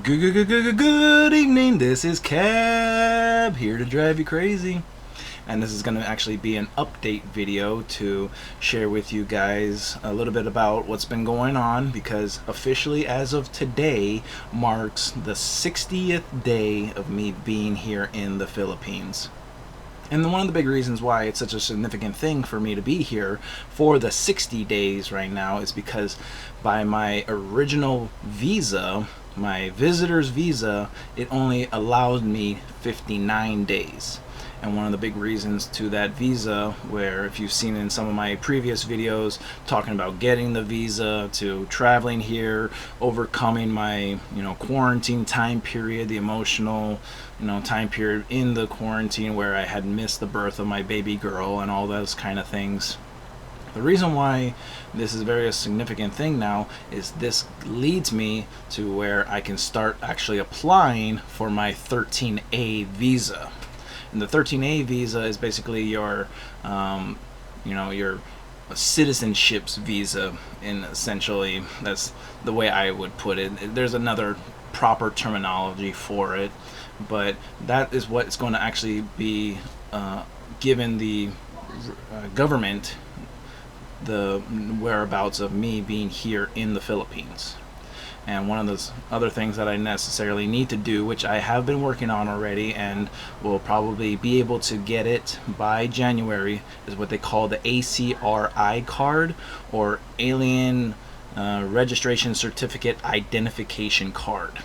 Good evening, this is Cab, here to drive you crazy. And this is going to actually be an update video to share with you guys a little bit about what's been going on, because officially as of today marks the 60th day of me being here in the Philippines. And one of the big reasons why it's such a significant thing for me to be here for the 60 days right now is because by my original visa, my visitor's visa, it only allowed me 59 days. And one of the big reasons to that visa, where if you've seen in some of my previous videos talking about getting the visa, to traveling here, overcoming my quarantine time period, the emotional time period in the quarantine where I had missed the birth of my baby girl and all those kind of things. The reason why this is a very significant thing now is this leads me to where I can start actually applying for my 13A visa. And the 13A visa is basically your your citizenships visa, and essentially that's the way I would put it. There's another proper terminology for it, but that is what it's going to actually be given the government the whereabouts of me being here in the Philippines. And one of those other things that I necessarily need to do, which I have been working on already and will probably be able to get it by January, is what they call the ACR-I card, or Alien Registration Certificate Identification Card,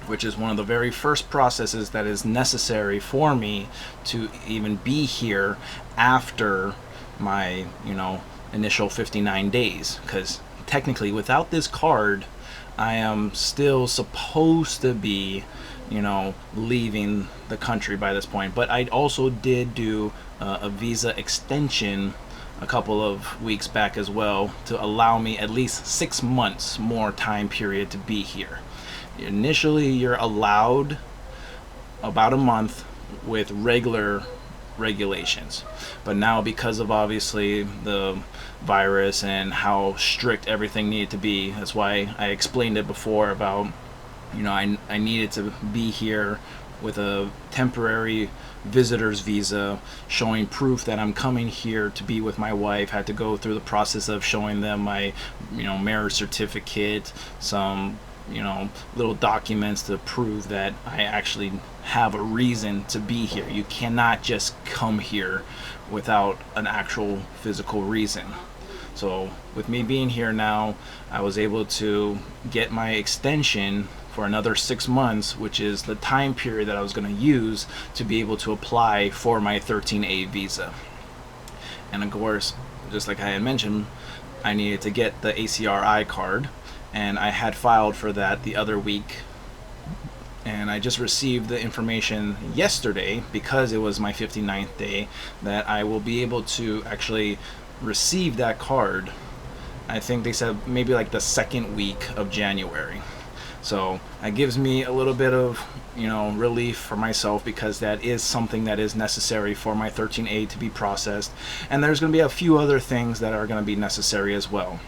which is one of the very first processes that is necessary for me to even be here after my initial 59 days. Because technically without this card I am still supposed to be leaving the country by this point. But I also did do a visa extension a couple of weeks back as well, to allow me at least 6 months more time period to be here. Initially you're allowed about a month with regular regulations, but now because of obviously the virus and how strict everything needed to be, that's why I explained it before about I needed to be here with a temporary visitor's visa, showing proof that I'm coming here to be with my wife. Had to go through the process of showing them my marriage certificate, some little documents to prove that I actually have a reason to be here. You cannot just come here without an actual physical reason. So with me being here now, I was able to get my extension for another 6 months, which is the time period that I was going to use to be able to apply for my 13A visa. And of course, just like I had mentioned, I needed to get the ACR-I card, and I had filed for that the other week, and I just received the information yesterday, because it was my 59th day, that I will be able to actually receive that card. I think they said maybe like the second week of January. So that gives me a little bit of relief for myself, because that is something that is necessary for my 13A to be processed. And there's going to be a few other things that are going to be necessary as well.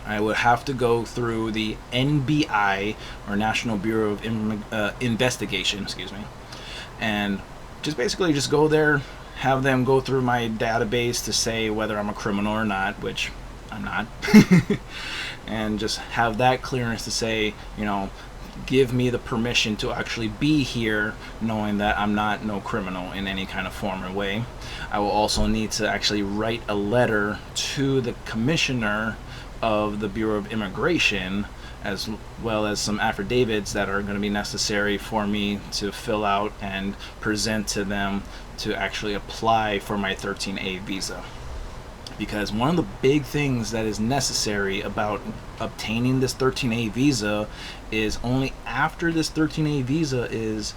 I would have to go through the NBI, or National Bureau of Investigation, and just basically just go there, have them go through my database to say whether I'm a criminal or not, which I'm not, and just have that clearance to say, give me the permission to actually be here, knowing that I'm not no criminal in any kind of form or way. I will also need to actually write a letter to the commissioner of the Bureau of Immigration, as well as some affidavits that are going to be necessary for me to fill out and present to them to actually apply for my 13A visa. Because one of the big things that is necessary about obtaining this 13A visa is only after this 13A visa is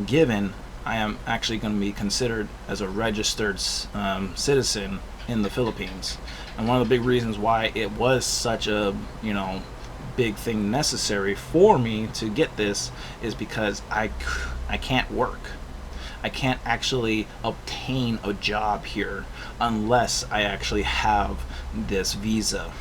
given, I am actually going to be considered as a registered citizen in the Philippines. And one of the big reasons why it was such a big thing necessary for me to get this is because I can't work. I can't actually obtain a job here unless I actually have this visa.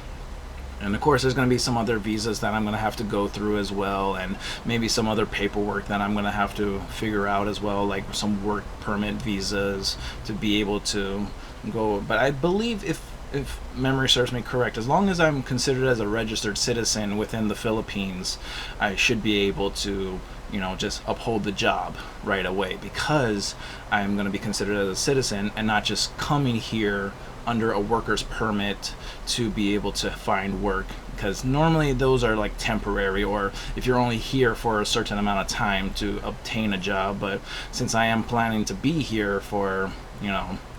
And of course, there's going to be some other visas that I'm going to have to go through as well, and maybe some other paperwork that I'm going to have to figure out as well, like some work permit visas to be able to go. But I believe, if memory serves me correct, as long as I'm considered as a registered citizen within the Philippines, I should be able to, just uphold the job right away, because I'm going to be considered as a citizen and not just coming here under a worker's permit to be able to find work, because normally those are like temporary, or if you're only here for a certain amount of time to obtain a job. But since I am planning to be here for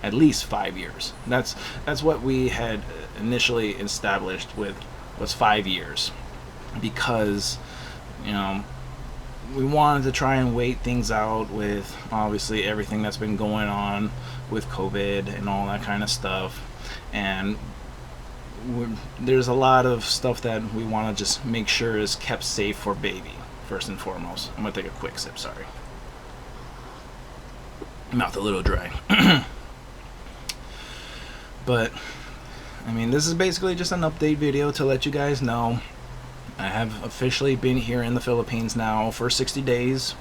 at least 5 years, that's what we had initially established with, was 5 years, because we wanted to try and wait things out with obviously everything that's been going on with COVID and all that kind of stuff. And there's a lot of stuff that we want to just make sure is kept safe for baby, first and foremost. I'm going to take a quick sip, sorry. Mouth a little dry. But, this is basically just an update video to let you guys know I have officially been here in the Philippines now for 60 days.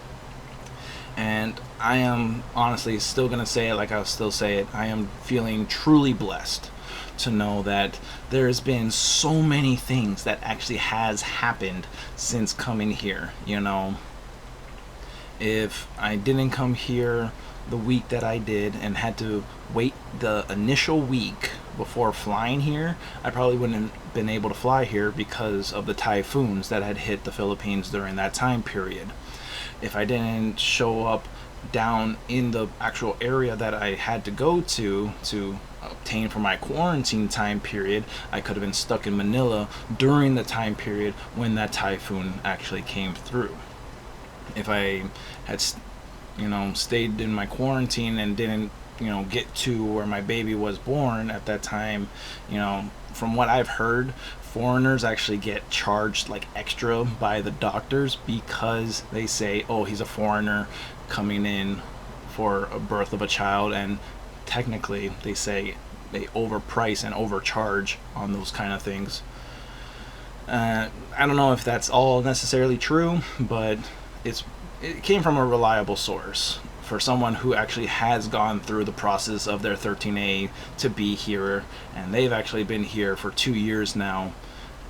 And I am honestly still going to say it like I'll still say it. I am feeling truly blessed to know that there's been so many things that actually has happened since coming here. If I didn't come here the week that I did and had to wait the initial week before flying here, I probably wouldn't have been able to fly here because of the typhoons that had hit the Philippines during that time period. If I didn't show up down in the actual area that I had to go to obtain for my quarantine time period, I could have been stuck in Manila during the time period when that typhoon actually came through. If I had stayed in my quarantine and didn't get to where my baby was born at that time, from what I've heard, foreigners actually get charged like extra by the doctors because they say, oh, he's a foreigner coming in for a birth of a child, and technically they say they overprice and overcharge on those kind of things. I don't know if that's all necessarily true, but it came from a reliable source, for someone who actually has gone through the process of their 13A to be here, and they've actually been here for 2 years now,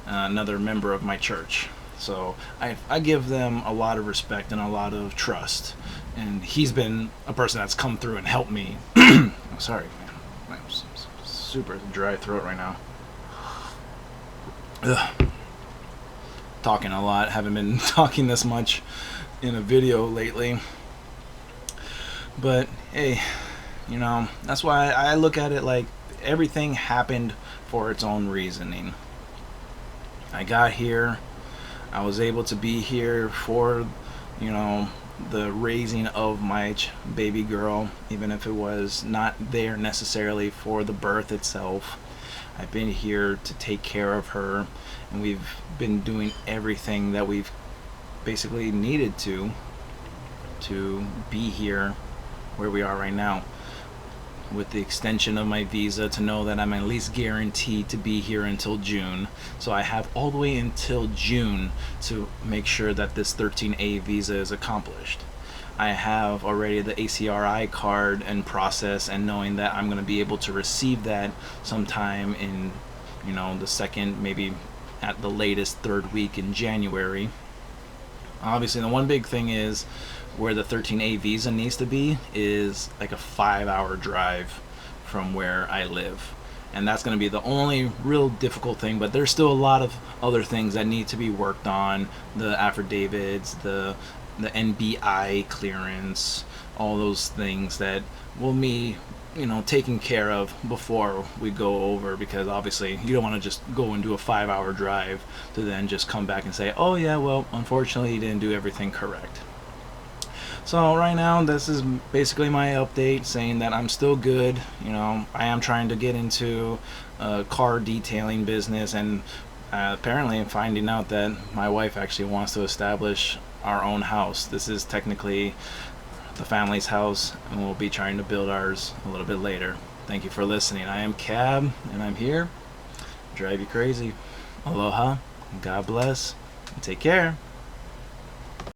another member of my church. So I give them a lot of respect and a lot of trust, and he's been a person that's come through and helped me. I'm sorry, man. I'm super dry throat right now. Ugh. Talking a lot. Haven't been talking this much in a video lately. But hey, that's why I look at it like everything happened for its own reasoning. I got here, I was able to be here for the raising of my baby girl, even if it was not there necessarily for the birth itself. I've been here to take care of her, and we've been doing everything that we've basically needed to be here where we are right now, with the extension of my visa to know that I'm at least guaranteed to be here until June. So I have all the way until June to make sure that this 13A visa is accomplished. I have already the ACR-I card in process, and knowing that I'm going to be able to receive that sometime in the second, maybe at the latest third week in January. Obviously the one big thing is where the 13A visa needs to be is like a 5-hour drive from where I live, and that's going to be the only real difficult thing. But there's still a lot of other things that need to be worked on, the affidavits, the NBI clearance, all those things that will be taken care of before we go over, because obviously you don't want to just go and do a 5-hour drive to then just come back and say, oh yeah, well, unfortunately you didn't do everything correct. So right now, this is basically my update, saying that I'm still good. I am trying to get into car detailing business, and apparently I'm finding out that my wife actually wants to establish our own house. This is technically the family's house, and we'll be trying to build ours a little bit later. Thank you for listening. I am Cab, and I'm here to drive you crazy. Aloha, God bless, and take care.